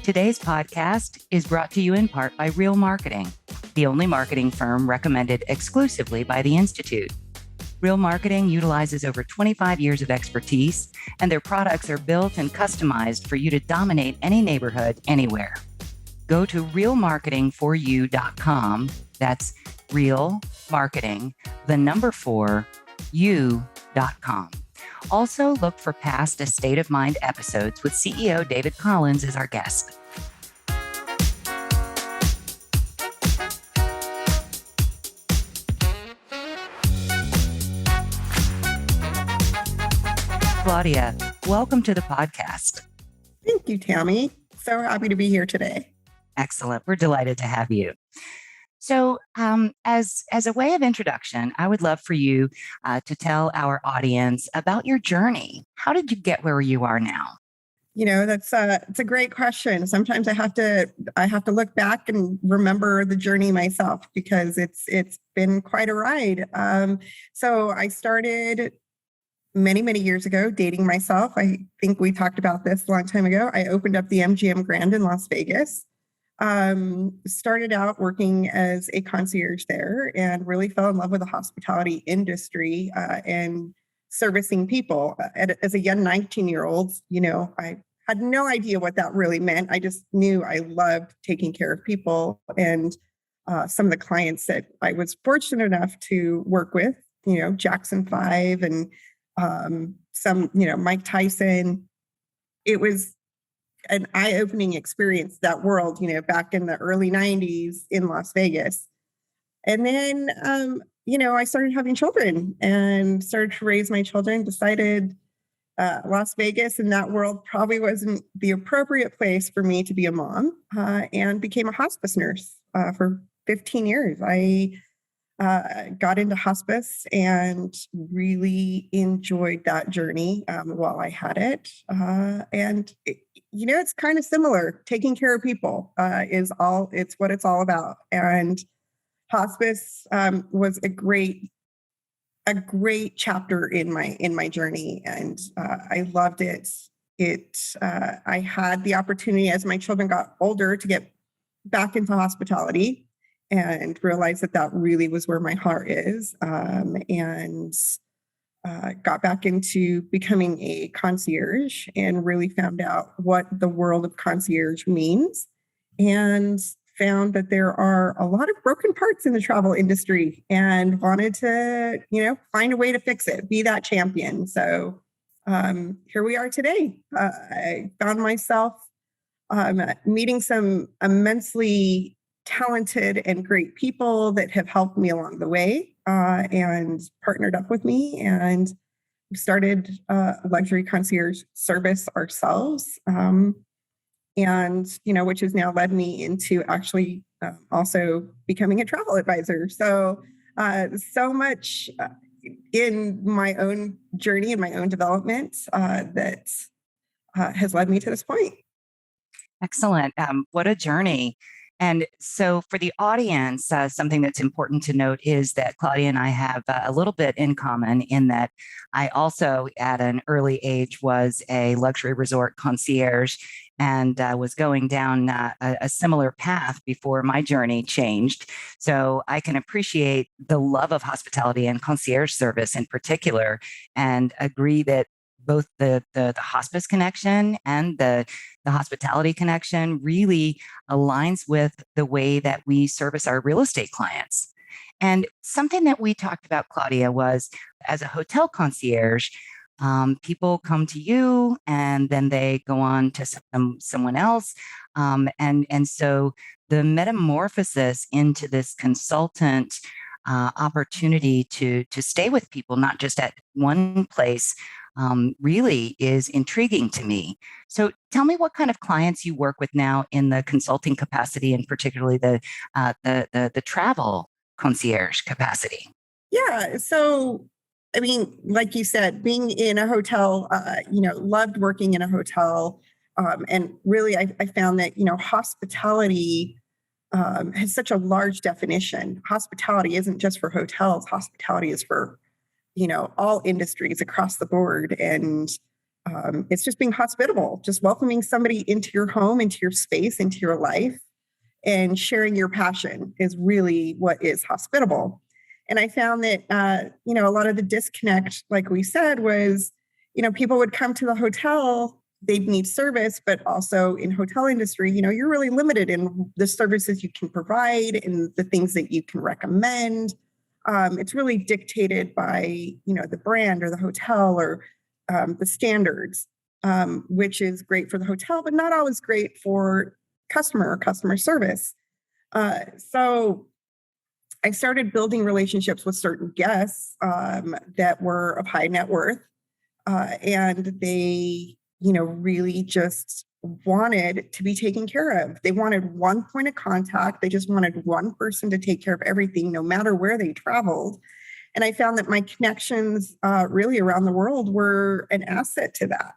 Today's podcast is brought to you in part by Real Marketing, the only marketing firm recommended exclusively by the Institute. Real Marketing utilizes over 25 years of expertise, and their products are built and customized for you to dominate any neighborhood anywhere. Go to realmarketing4u.com. That's real marketing, the number 4, u.com. Also, look for past A State of Mind episodes with CEO David Collins as our guest. Claudia, welcome to the podcast. Thank you, Tami. So happy to be here today. Excellent. We're delighted to have you. So as a way of introduction, I would love for you to tell our audience about your journey. How did you get where you are now? You know, it's a great question. Sometimes I have to look back and remember the journey myself because it's been quite a ride. So I started many years ago dating myself. I think we talked about this a long time ago. I opened up the MGM Grand in Las Vegas. Started out working as a concierge there and really fell in love with the hospitality industry and servicing people. As a young 19-year-old, you know, I had no idea what that really meant. I just knew I loved taking care of people. And some of the clients that I was fortunate enough to work with, you know, Jackson 5 and some, you know, Mike Tyson, it was an eye-opening experience, that world, you know, back in the early 90s in Las Vegas. And then, you know, I started having children and started to raise my children, decided Las Vegas and that world probably wasn't the appropriate place for me to be a mom, and became a hospice nurse for 15 years. I got into hospice and really enjoyed that journey while I had it. You know, it's kind of similar. Taking care of people it's what it's all about. And hospice was a great chapter in my journey, and I loved it. I had the opportunity as my children got older to get back into hospitality and realized that really was where my heart is, and got back into becoming a concierge and really found out what the world of concierge means, and found that there are a lot of broken parts in the travel industry and wanted to, you know, find a way to fix it, be that champion. So here we are today. I found myself meeting some immensely talented and great people that have helped me along the way and partnered up with me, and started a luxury concierge service ourselves. And, you know, which has now led me into actually also becoming a travel advisor. So, so much in my own journey and my own development that has led me to this point. Excellent. What a journey. And so for the audience, something that's important to note is that Claudia and I have a little bit in common in that I also at an early age was a luxury resort concierge and was going down a similar path before my journey changed. So I can appreciate the love of hospitality and concierge service in particular, and agree that both the hospice connection and the hospitality connection really aligns with the way that we service our real estate clients. And something that we talked about, Claudia, was as a hotel concierge, people come to you and then they go on to someone else. And so the metamorphosis into this consultant opportunity to stay with people, not just at one place, really is intriguing to me. So tell me what kind of clients you work with now in the consulting capacity, and particularly the travel concierge capacity. Yeah. So, I mean, like you said, being in a hotel, you know, loved working in a hotel. And really, I found that, you know, hospitality has such a large definition. Hospitality isn't just for hotels. Hospitality is for, you know, all industries across the board. And It's just being hospitable, just welcoming somebody into your home, into your space, into your life, and sharing your passion is really what is hospitable. And I found that, a lot of the disconnect, like we said, was, people would come to the hotel, they'd need service, but also in hotel industry, you're really limited in the services you can provide and the things that you can recommend. It's really dictated by, the brand or the hotel or the standards, which is great for the hotel, but not always great for customer service. So I started building relationships with certain guests that were of high net worth, and they, really just wanted to be taken care of. They wanted one point of contact. They just wanted one person to take care of everything, no matter where they traveled. And I found that my connections really around the world were an asset to that.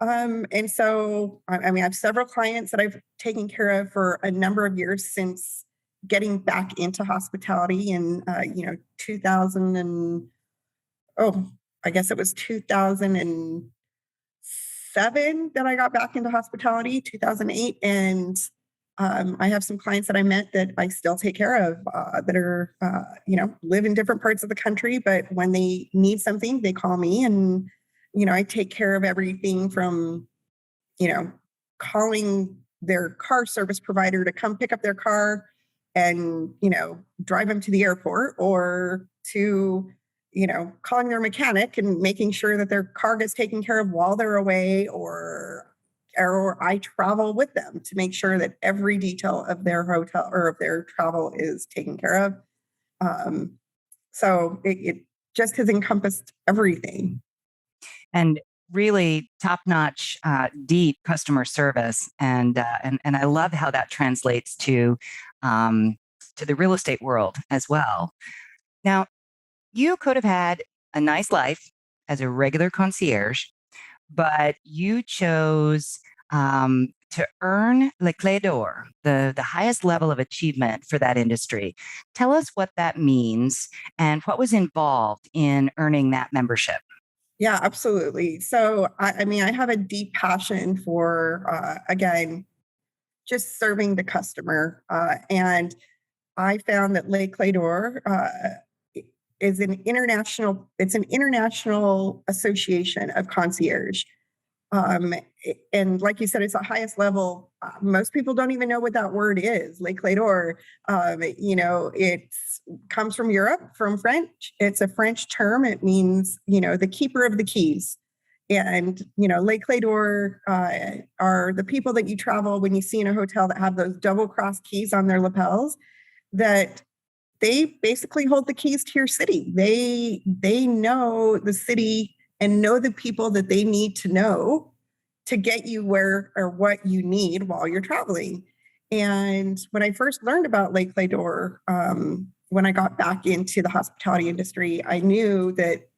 And so, I have several clients that I've taken care of for a number of years since getting back into hospitality in, 2000 and, I guess it was 2007 that I got back into hospitality, 2008. And I have some clients that I met that I still take care of that are, live in different parts of the country. But when they need something, they call me and, I take care of everything from, calling their car service provider to come pick up their car and, drive them to the airport, or to, calling their mechanic and making sure that their car gets taken care of while they're away, or I travel with them to make sure that every detail of their hotel or of their travel is taken care of. So it just has encompassed everything. And really top-notch, deep customer service, and I love how that translates to the real estate world as well. Now, you could have had a nice life as a regular concierge, but you chose to earn Le Clé d'Or, the highest level of achievement for that industry. Tell us what that means and what was involved in earning that membership. Yeah, absolutely. So, I have a deep passion for, again, just serving the customer. And I found that Le Clé d'Or is it's an international association of concierge. Um, and like you said, it's the highest level. Most people don't even know what that word is, Le Clé d'Or. It comes from Europe, from French. It's a French term. It means, the keeper of the keys. And, Le Clé d'Or are the people that you travel when you see in a hotel that have those double cross keys on their lapels, that they basically hold the keys to your city. They know the city and know the people that they need to know to get you where or what you need while you're traveling. And when I first learned about Le Clé d'Or, when I got back into the hospitality industry, I knew that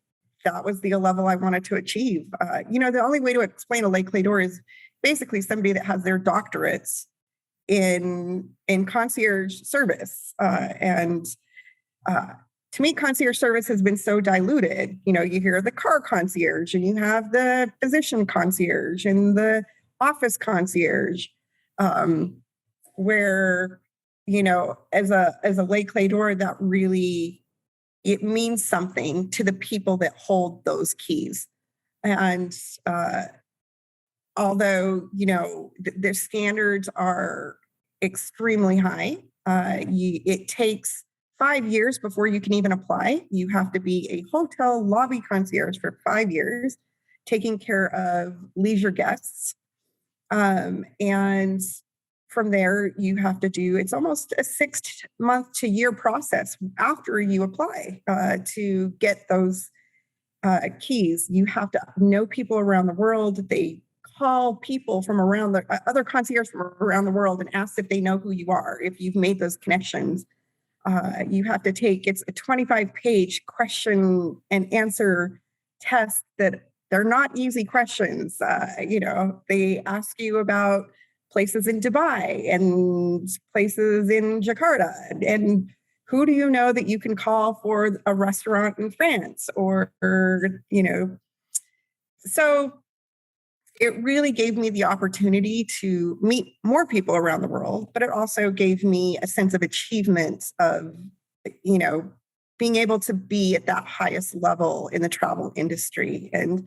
that was the level I wanted to achieve. The only way to explain a Le Clé d'Or is basically somebody that has their doctorates in concierge service. And to me, concierge service has been so diluted. You hear the car concierge, and you have the physician concierge and the office concierge, where, as a Le Clé d'Or, that really, it means something to the people that hold those keys. And although, their standards are extremely high, it takes 5 years before you can even apply. You have to be a hotel lobby concierge for 5 years, taking care of leisure guests. And from there, you have to do, it's almost a 6 month to year process after you apply to get those keys. You have to know people around the world. They call people from around the other concierges from around the world and ask if they know who you are, if you've made those connections. You have to take, it's a 25-page question and answer test that they're not easy questions. They ask you about places in Dubai and places in Jakarta, and who do you know that you can call for a restaurant in France, or. So it really gave me the opportunity to meet more people around the world, but it also gave me a sense of achievement of, you know, being able to be at that highest level in the travel industry. And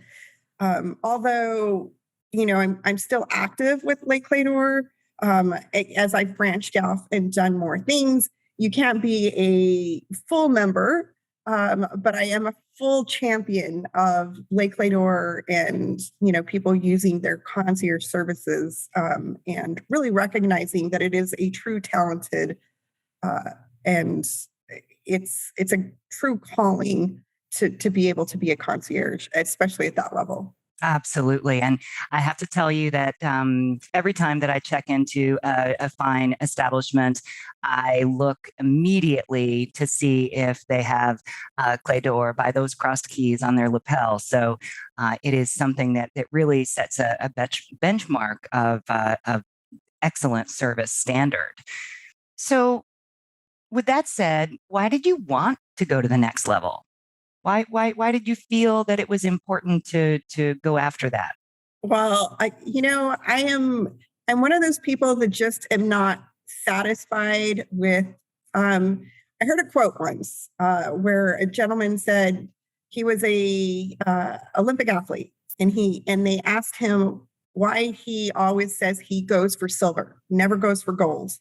although, I'm still active with Lake Clador, as I've branched off and done more things, you can't be a full member, but I am a full champion of Lake Clador and, people using their concierge services, and really recognizing that it is a true talented, and it's a true calling to be able to be a concierge, especially at that level. Absolutely. And I have to tell you that every time that I check into a fine establishment, I look immediately to see if they have Clay Door by those crossed keys on their lapel. So it is something that really sets a benchmark of excellent service standard. So, with that said, why did you want to go to the next level? Why did you feel that it was important to go after that? Well, I'm one of those people that just am not satisfied with. I heard a quote once where a gentleman said he was a Olympic athlete, and they asked him why he always says he goes for silver, never goes for gold.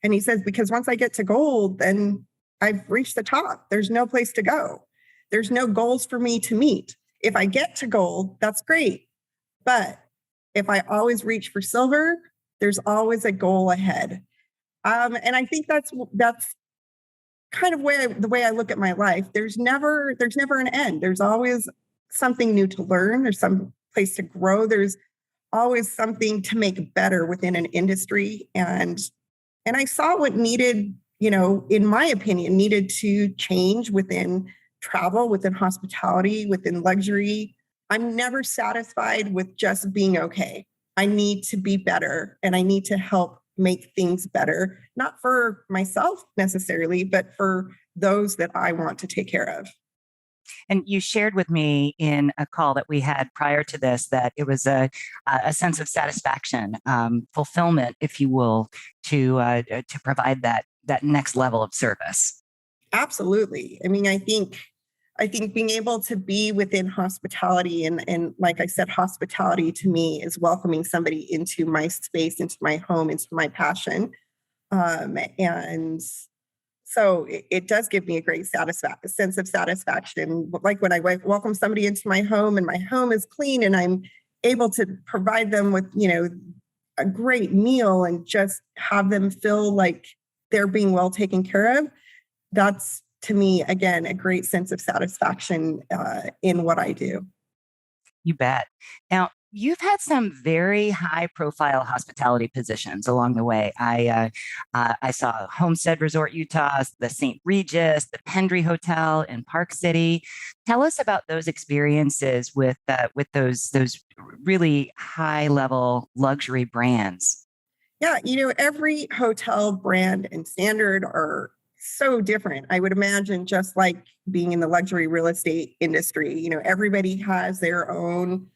And he says, because once I get to gold, then I've reached the top. There's no place to go. There's no goals for me to meet. If I get to gold, that's great. But if I always reach for silver, there's always a goal ahead. And I think that's kind of the way I look at my life. There's never an end. There's always something new to learn. There's some place to grow. There's always something to make better within an industry. And I saw what needed, in my opinion, needed to change within travel, within hospitality, within luxury. I'm never satisfied with just being okay. I need to be better, and I need to help make things better, not for myself necessarily, but for those that I want to take care of. And you shared with me in a call that we had prior to this that it was a sense of satisfaction, fulfillment, if you will, to provide that next level of service. Absolutely. I mean, I think being able to be within hospitality, and like I said, hospitality to me is welcoming somebody into my space, into my home, into my passion. And so it does give me a great sense of satisfaction. Like when I welcome somebody into my home and my home is clean and I'm able to provide them with, a great meal and just have them feel like they're being well taken care of. That's, to me, again, a great sense of satisfaction in what I do. You bet. Now, you've had some very high profile hospitality positions along the way. I saw Homestead Resort Utah, the St. Regis, the Pendry Hotel in Park City. Tell us about those experiences with those really high level luxury brands. Yeah, every hotel brand and standard are so different. I would imagine, just like being in the luxury real estate industry, everybody has their own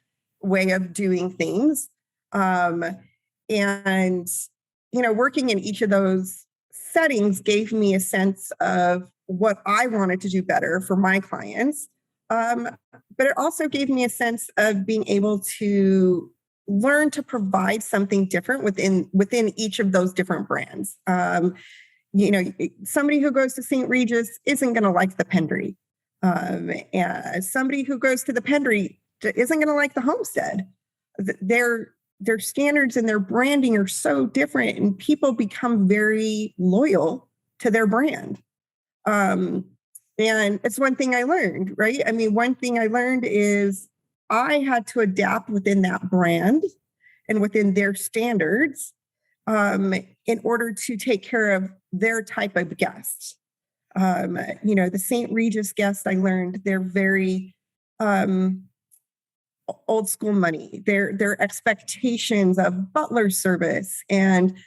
way of doing things. And, working in each of those settings gave me a sense of what I wanted to do better for my clients. But it also gave me a sense of being able to learn to provide something different within each of those different brands. Somebody who goes to St. Regis isn't going to like the Pendry. And somebody who goes to the Pendry isn't going to like the Homestead. Their standards and their branding are so different, and people become very loyal to their brand. And it's one thing I learned, right? I mean, one thing I learned is I had to adapt within that brand and within their standards in order to take care of their type of guests. The St. Regis guests, I learned they're very old school money. Their expectations of butler service and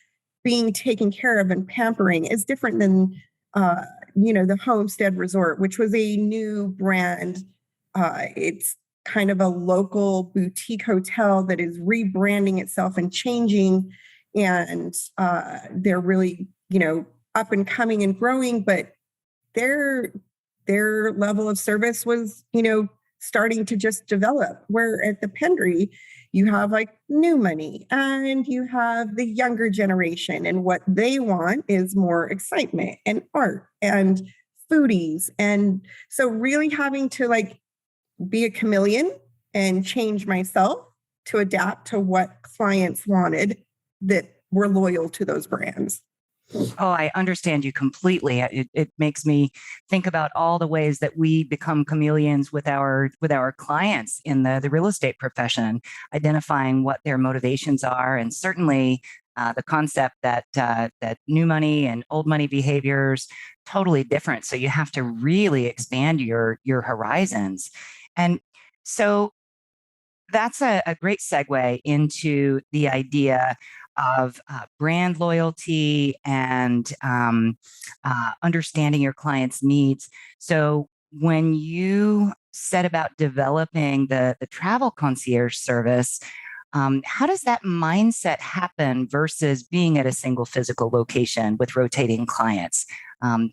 being taken care of and pampering is different than the Homestead Resort, which was a new brand. It's kind of a local boutique hotel that is rebranding itself and changing. And they're really, up and coming and growing, but their level of service was, starting to just develop. Where at the Pendry, you have like new money and you have the younger generation, and what they want is more excitement and art and foodies. And so really having to like be a chameleon and change myself to adapt to what clients wanted that were loyal to those brands. Oh, I understand you completely. It makes me think about all the ways that we become chameleons with our clients in the real estate profession, identifying what their motivations are, and certainly the concept that that new money and old money behaviors totally different. So you have to really expand your horizons, and so that's a great segue into the idea of brand loyalty and understanding your clients' needs. So when you set about developing the travel concierge service, how does that mindset happen versus being at a single physical location with rotating clients?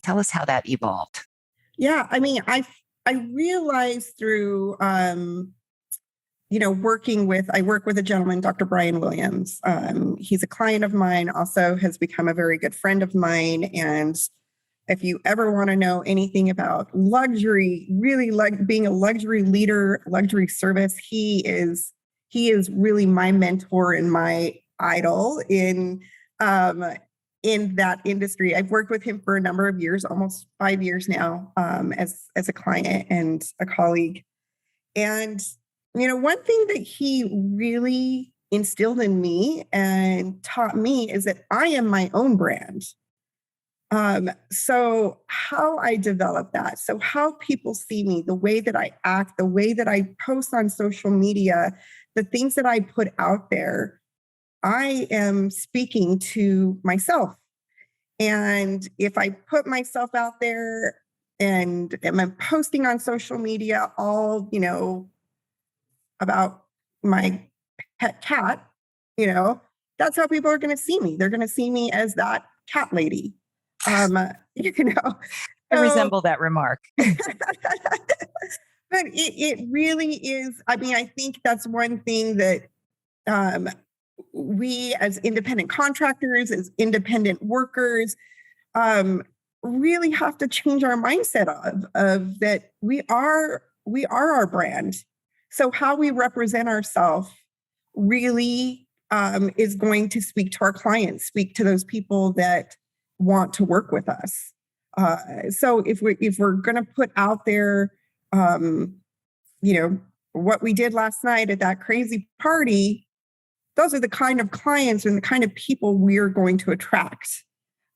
Tell us how that evolved. Yeah, I mean, I realized through I work with a gentleman, Dr. Brian Williams. He's a client of mine, also has become a very good friend of mine. And if you ever want to know anything about luxury, really like being a luxury leader, luxury service, he is really my mentor and my idol in that industry. I've worked with him for a number of years, almost 5 years now, as a client and a colleague. And one thing that he really instilled in me and taught me is that I am my own brand. So how I develop that, so how people see me, the way that I act, the way that I post on social media, the things that I put out there, I am speaking to myself. And if I put myself out there and am posting on social media all, about my pet cat, that's how people are going to see me. They're going to see me as that cat lady. You know, I so, resemble that remark. but it really is. I mean, I think that's one thing that we as independent contractors, as independent workers, really have to change our mindset of that we are our brand. So how we represent ourselves really is going to speak to our clients, speak to those people that want to work with us. So if we're going to put out there, what we did last night at that crazy party, those are the kind of clients and the kind of people we're going to attract.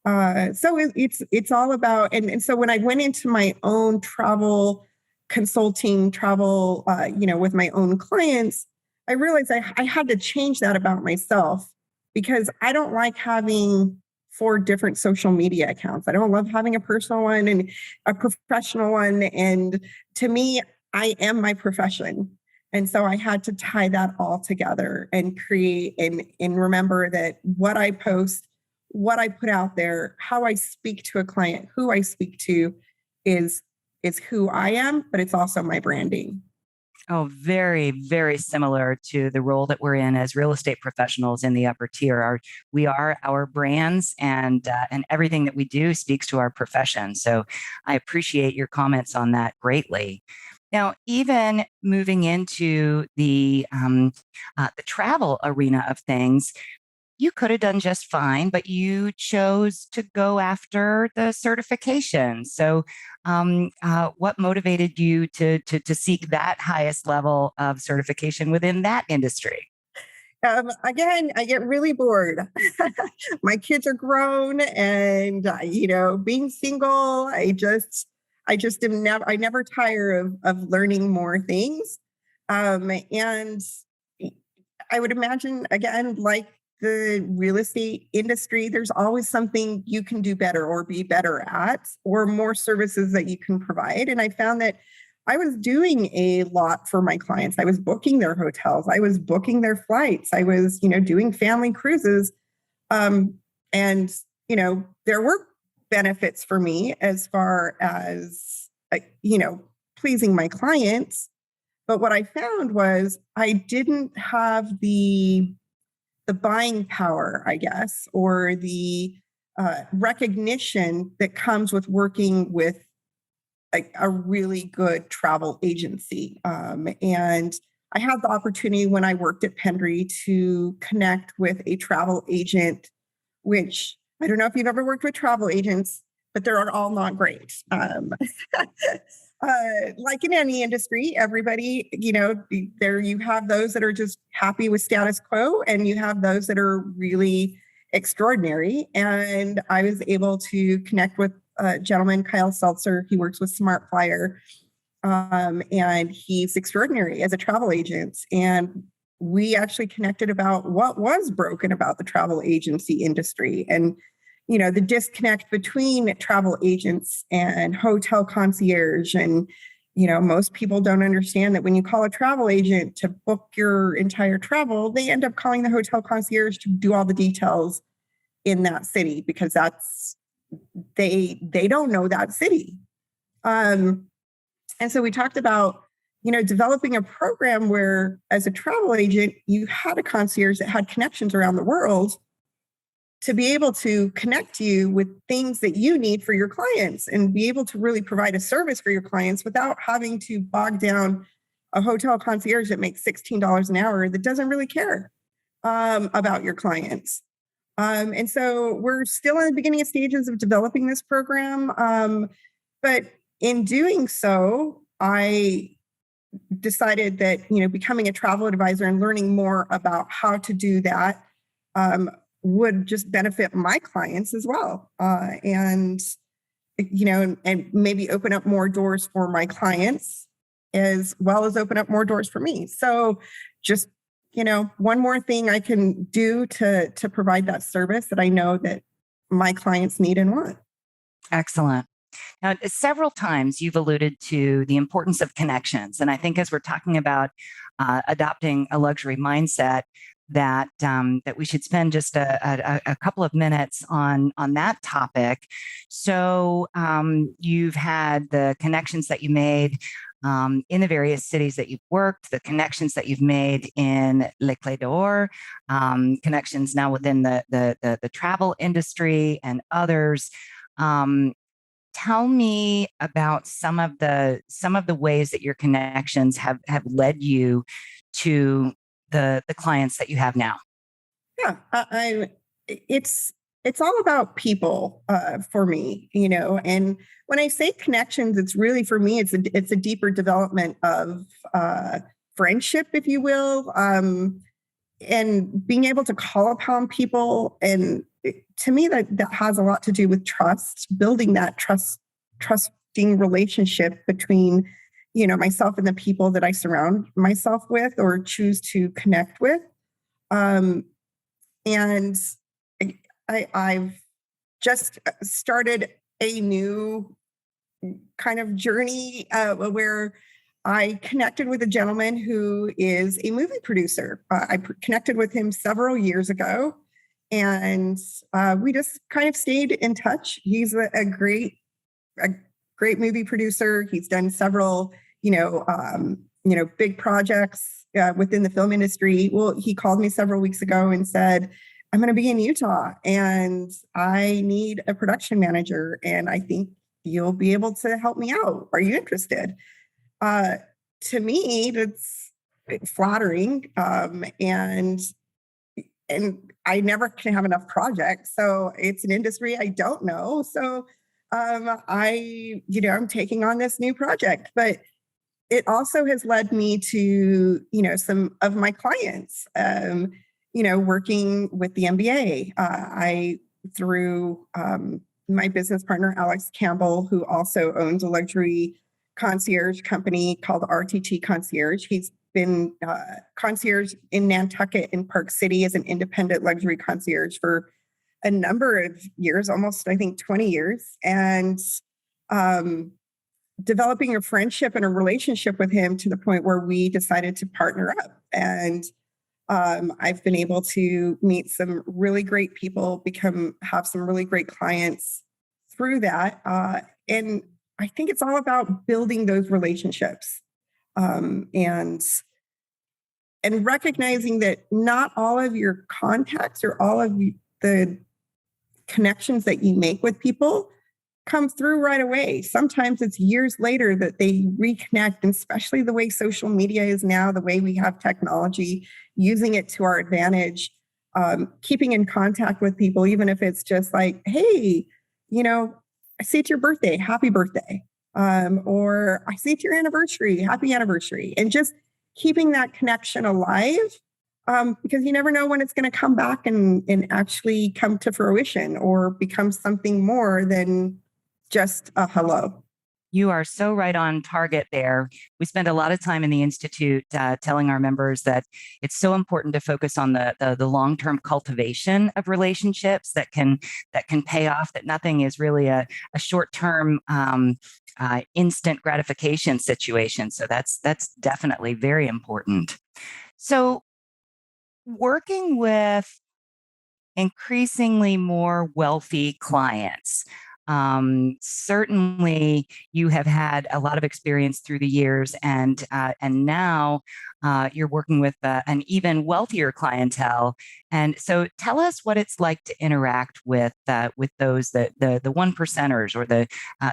So it's all about, and so when I went into my own travel consulting, with my own clients, I realized I had to change that about myself, because I don't like having 4 different social media accounts. I don't love having a personal one and a professional one. And to me, I am my profession. And so I had to tie that all together and create and remember that what I post, what I put out there, how I speak to a client, who I speak to is who I am, but it's also my branding. Oh, very, very similar to the role that we're in as real estate professionals in the upper tier. We are our brands, and everything that we do speaks to our profession. So I appreciate your comments on that greatly. Now, even moving into the travel arena of things, you could have done just fine, but you chose to go after the certification. So, what motivated you to seek that highest level of certification within that industry? Again, I get really bored. My kids are grown, and being single, I never tire of learning more things. And I would imagine, again, like the real estate industry, there's always something you can do better or be better at, or more services that you can provide. And I found that I was doing a lot for my clients. I was booking their hotels. I was booking their flights. I was, doing family cruises. And, there were benefits for me as far as, pleasing my clients. But what I found was I didn't have the buying power, I guess, or the recognition that comes with working with a really good travel agency. And I had the opportunity when I worked at Pendry to connect with a travel agent, which I don't know if you've ever worked with travel agents, but they're all not great. Like in any industry, everybody, there you have those that are just happy with status quo, and you have those that are really extraordinary. And I was able to connect with a gentleman, Kyle Seltzer. He works with Smart Flyer, and he's extraordinary as a travel agent. And we actually connected about what was broken about the travel agency industry, and the disconnect between travel agents and hotel concierge. And most people don't understand that when you call a travel agent to book your entire travel, they end up calling the hotel concierge to do all the details in that city, because they don't know that city. And so we talked about developing a program where, as a travel agent, you had a concierge that had connections around the world to be able to connect you with things that you need for your clients, and be able to really provide a service for your clients without having to bog down a hotel concierge that makes $16 an hour that doesn't really care about your clients. And so we're still in the beginning stages of developing this program. But in doing so, I decided that, becoming a travel advisor and learning more about how to do that would just benefit my clients as well. And maybe open up more doors for my clients, as well as open up more doors for me. So just, one more thing I can do to provide that service that I know that my clients need and want. Excellent. Now, several times you've alluded to the importance of connections. And I think as we're talking about adopting a luxury mindset, that we should spend just a couple of minutes on that topic. So you've had the connections that you made in the various cities that you've worked, the connections that you've made in Les Clés d'Or, connections now within the travel industry and others. Tell me about some of the ways that your connections have led you to the clients that you have now. Yeah, it's all about people for me, and when I say connections, it's really, for me, it's a deeper development of friendship, if you will, and being able to call upon people. And to me, that has a lot to do with trust, building that trusting relationship between, myself and the people that I surround myself with or choose to connect with. And I've just started a new kind of journey where I connected with a gentleman who is a movie producer. I connected with him several years ago, and we just kind of stayed in touch. He's a great movie producer. He's done several, big projects within the film industry. Well, he called me several weeks ago and said, I'm going to be in Utah and I need a production manager, and I think you'll be able to help me out. Are you interested? To me, that's flattering. And I never can have enough projects. So it's an industry I don't know. So I'm taking on this new project, but it also has led me to, some of my clients, working with the MBA. Through my business partner, Alex Campbell, who also owns a luxury concierge company called RTT Concierge. He's been concierge in Nantucket in Park City as an independent luxury concierge for a number of years, almost, I think, 20 years. And developing a friendship and a relationship with him to the point where we decided to partner up. And I've been able to meet some really great people, have some really great clients through that. And I think it's all about building those relationships, and recognizing that not all of your contacts or all of the connections that you make with people come through right away. Sometimes it's years later that they reconnect, and especially the way social media is now, the way we have technology, using it to our advantage, keeping in contact with people, even if it's just like, hey, I see it's your birthday, happy birthday. Or I see it's your anniversary, happy anniversary. And just keeping that connection alive, because you never know when it's going to come back and actually come to fruition or become something more than just a hello. You are so right on target there. We spend a lot of time in the Institute telling our members that it's so important to focus on the long-term cultivation of relationships that can pay off, that nothing is really a short-term instant gratification situation. So that's definitely very important. So working with increasingly more wealthy clients, certainly you have had a lot of experience through the years, and now you're working with an even wealthier clientele. And so, tell us what it's like to interact with those the one percenters, or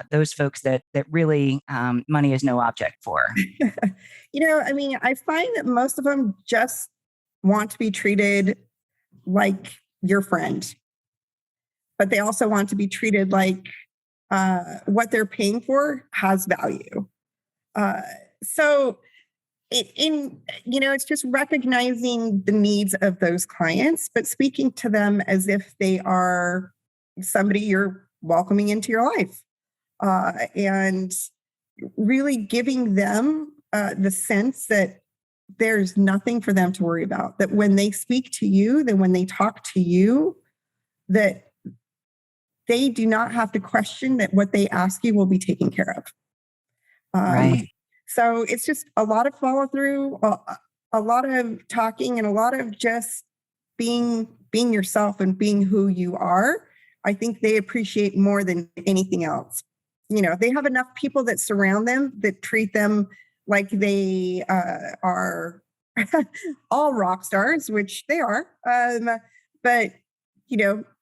those folks that really money is no object for. I find that most of them just want to be treated like your friend, but they also want to be treated like what they're paying for has value. So it's just recognizing the needs of those clients, but speaking to them as if they are somebody you're welcoming into your life, and really giving them the sense that there's nothing for them to worry about, that when they speak to you, that when they talk to you, that they do not have to question that what they ask you will be taken care of. Right. So it's just a lot of follow through, a lot of talking, and a lot of just being yourself and being who you are. I think they appreciate more than anything else. They have enough people that surround them that treat them like they are all rock stars, which they are. But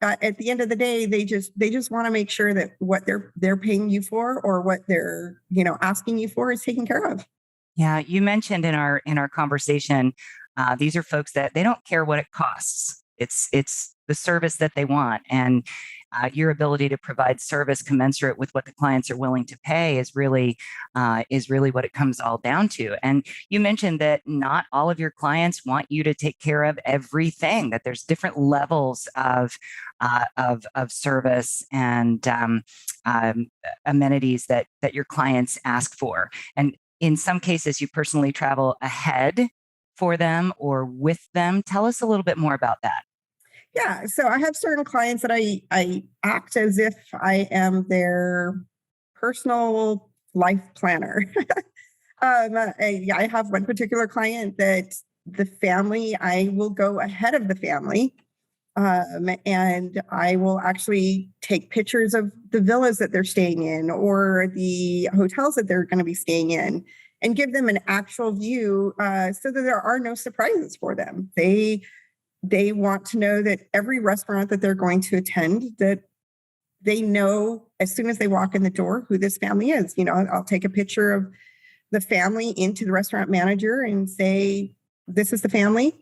at the end of the day, they just want to make sure that what they're paying you for, or what they're asking you for, is taken care of. Yeah, you mentioned in our conversation, these are folks that they don't care what it costs. It's the service that they want, and your ability to provide service commensurate with what the clients are willing to pay is really what it comes all down to. And you mentioned that not all of your clients want you to take care of everything; that there's different levels of service and amenities that your clients ask for. And in some cases, you personally travel ahead for them or with them. Tell us a little bit more about that. Yeah, so I have certain clients that I act as if I am their personal life planner. I have one particular client that the family, I will go ahead of the family, and I will actually take pictures of the villas that they're staying in, or the hotels that they're going to be staying in, and give them an actual view, so that there are no surprises for them. They want to know that every restaurant that they're going to attend, that they know as soon as they walk in the door who this family is. I'll take a picture of the family into the restaurant manager and say, this is the family.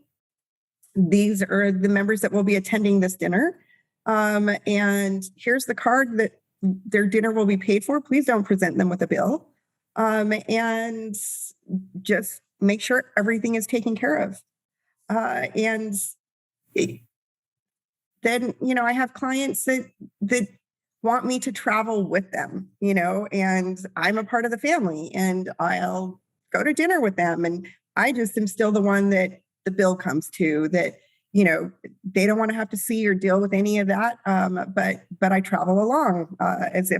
These are the members that will be attending this dinner. And here's the card that their dinner will be paid for. Please don't present them with a bill. And just make sure everything is taken care of. And then, I have clients that want me to travel with them, and I'm a part of the family, and I'll go to dinner with them. And I just am still the one that the bill comes to, that, they don't want to have to see or deal with any of that. But I travel along, as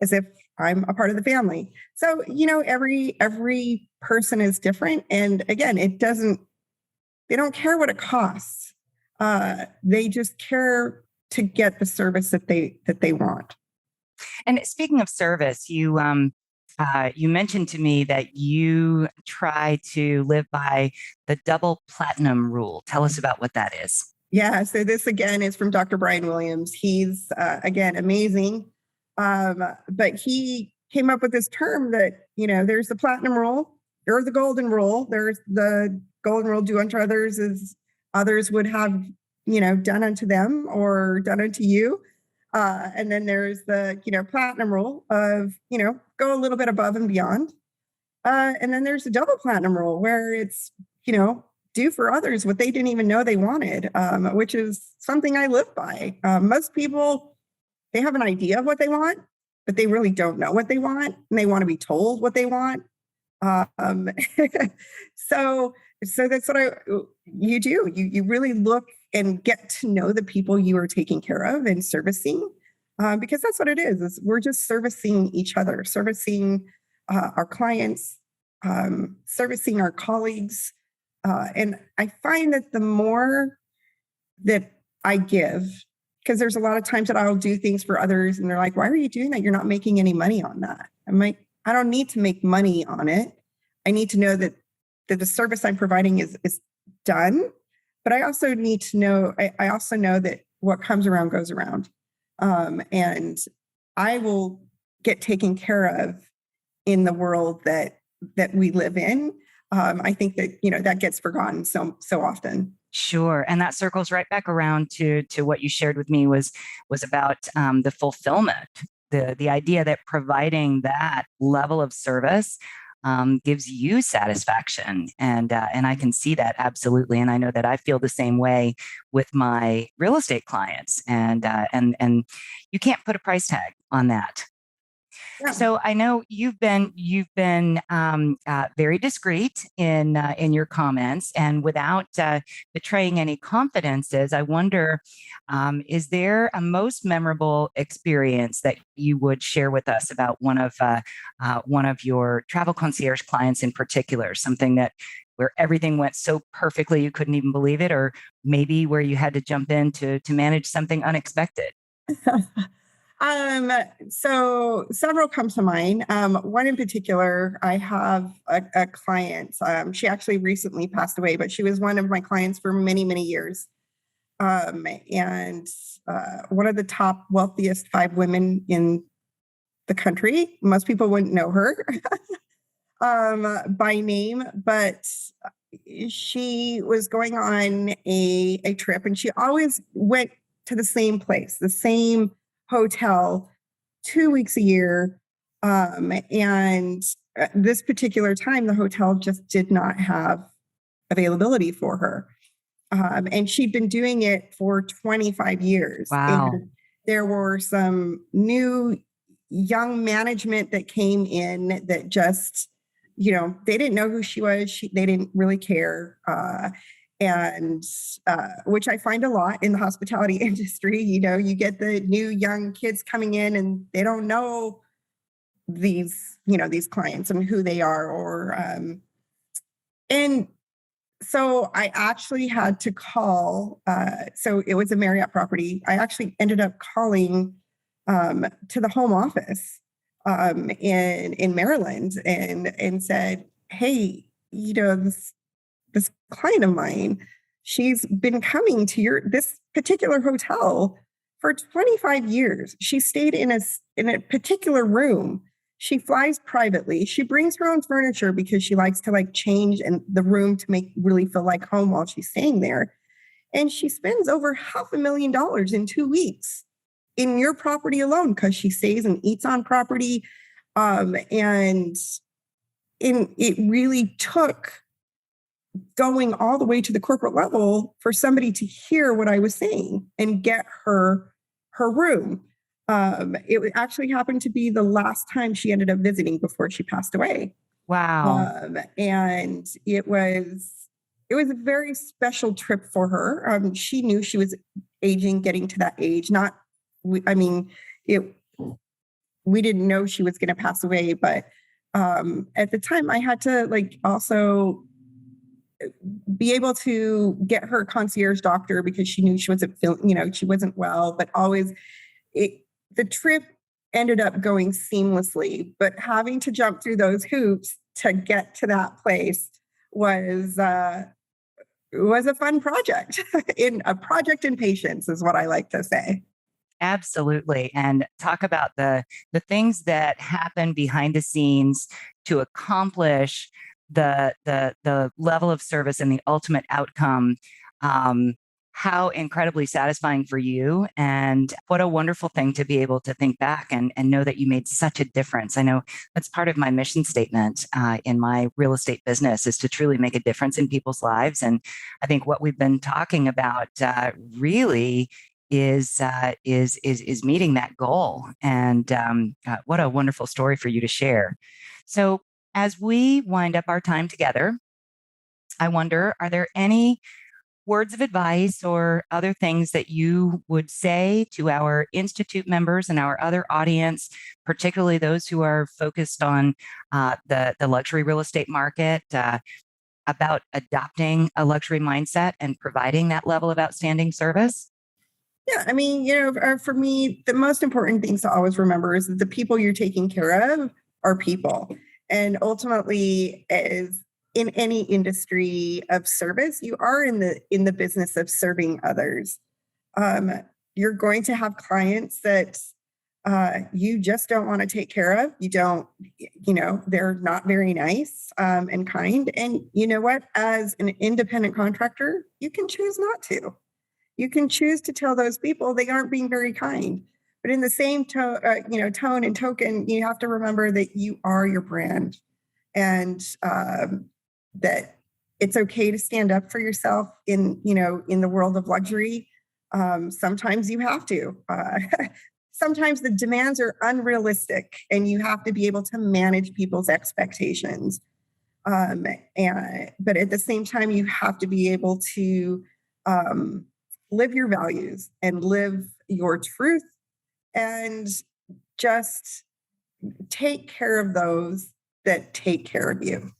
as if I'm a part of the family. So, every person is different. And again, they don't care what it costs. They just care to get the service that they want. And speaking of service, you mentioned to me that you try to live by the double platinum rule. Tell us about what that is. Yeah. So this again is from Dr. Brian Williams. He's again amazing, but he came up with this term that there's the platinum rule or the golden rule. There's the golden rule: do unto others as others would have done unto them or done unto you. And then there's the platinum rule of go a little bit above and beyond. And then there's the double platinum rule where it's do for others what they didn't even know they wanted, which is something I live by. Most people, they have an idea of what they want, but they really don't know what they want, and they want to be told what they want. So that's what you do. You really look and get to know the people you are taking care of and servicing, because that's what it is we're just servicing each other, servicing our clients, servicing our colleagues. And I find that the more that I give, because there's a lot of times that I'll do things for others and they're like, why are you doing that? You're not making any money on that. I'm like, I don't need to make money on it. I need to know that the service I'm providing is done. But I also need to know, I also know that what comes around goes around. And I will get taken care of in the world that we live in. I think that, that gets forgotten so often. Sure. And that circles right back around to what you shared with me was about the fulfillment, the idea that providing that level of service gives you satisfaction. And I can see that absolutely. And I know that I feel the same way with my real estate clients, and you can't put a price tag on that. Yeah. So I know you've been very discreet in your comments, and without betraying any confidences. I wonder, is there a most memorable experience that you would share with us about one of your travel concierge clients in particular? Something that where everything went so perfectly you couldn't even believe it, or maybe where you had to jump in to manage something unexpected. So several come to mind. One in particular, I have a client. She actually recently passed away, but she was one of my clients for many, many years. And one of the top wealthiest 5 women in the country. Most people wouldn't know her by name, but she was going on a trip, and she always went to the same place, the same hotel 2 weeks a year. And this particular time, the hotel just did not have availability for her. And she'd been doing it for 25 years. Wow. And there were some new young management that came in that just, they didn't know who she was. They didn't really care. And which I find a lot in the hospitality industry. You get the new young kids coming in and they don't know these clients and who they are, and so I actually had to call. So it was a Marriott property. I actually ended up calling to the home office in Maryland and said, hey, this client of mine, she's been coming to this particular hotel for 25 years. She stayed in a particular room. She flies privately. She brings her own furniture because she likes to change in the room to really feel like home while she's staying there. And she spends over $500,000 in 2 weeks in your property alone because she stays and eats on property. And it really took going all the way to the corporate level for somebody to hear what I was saying and get her room. It actually happened to be the last time she ended up visiting before she passed away. Wow. And it was a very special trip for her. She knew she was aging, getting to that age. we didn't know she was going to pass away, but at the time I had to also be able to get her a concierge doctor because she knew she wasn't she wasn't well, but always the trip ended up going seamlessly, but having to jump through those hoops to get to that place was a fun project. In a project in patience is what I like to say. Absolutely. And talk about the things that happen behind the scenes to accomplish the level of service and the ultimate outcome. How incredibly satisfying for you, and what a wonderful thing to be able to think back and know that you made such a difference. I know that's part of my mission statement in my real estate business, is to truly make a difference in people's lives. And I think what we've been talking about really is meeting that goal. And what a wonderful story for you to share. So as we wind up our time together, I wonder, are there any words of advice or other things that you would say to our Institute members and our other audience, particularly those who are focused on the luxury real estate market, about adopting a luxury mindset and providing that level of outstanding service? Yeah, I mean, for me, the most important things to always remember is that the people you're taking care of are people. And ultimately, as in any industry of service, you are in the business of serving others. You're going to have clients that you just don't want to take care of. You don't, they're not very nice and kind. And you know what? As an independent contractor, you can choose not to. You can choose to tell those people they aren't being very kind. But in the same tone and token, you have to remember that you are your brand, and that it's okay to stand up for yourself in the world of luxury. Sometimes you have to. Sometimes the demands are unrealistic, and you have to be able to manage people's expectations. But at the same time, you have to be able to live your values and live your truth, and just take care of those that take care of you.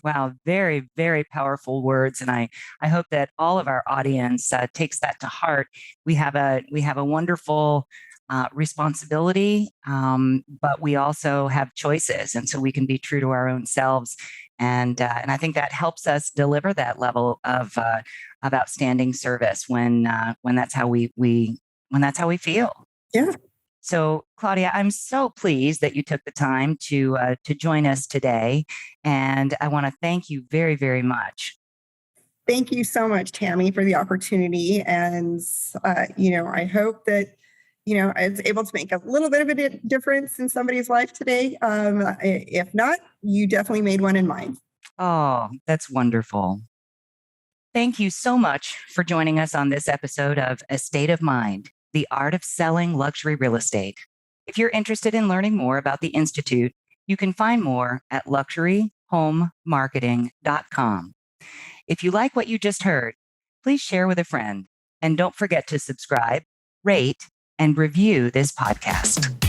Wow, very, very powerful words, and I hope that all of our audience takes that to heart. We have a wonderful responsibility, but we also have choices, and so we can be true to our own selves. And I think that helps us deliver that level of outstanding service when that's how we when that's how we feel. Yeah. So, Claudia, I'm so pleased that you took the time to join us today, and I want to thank you very, very much. Thank you so much, Tami, for the opportunity. And, I hope that, I was able to make a little bit of a difference in somebody's life today. If not, you definitely made one in mine. Oh, that's wonderful. Thank you so much for joining us on this episode of A State of Mind, the art of selling luxury real estate. If you're interested in learning more about the Institute, you can find more at luxuryhomemarketing.com. If you like what you just heard, please share with a friend. And don't forget to subscribe, rate, and review this podcast.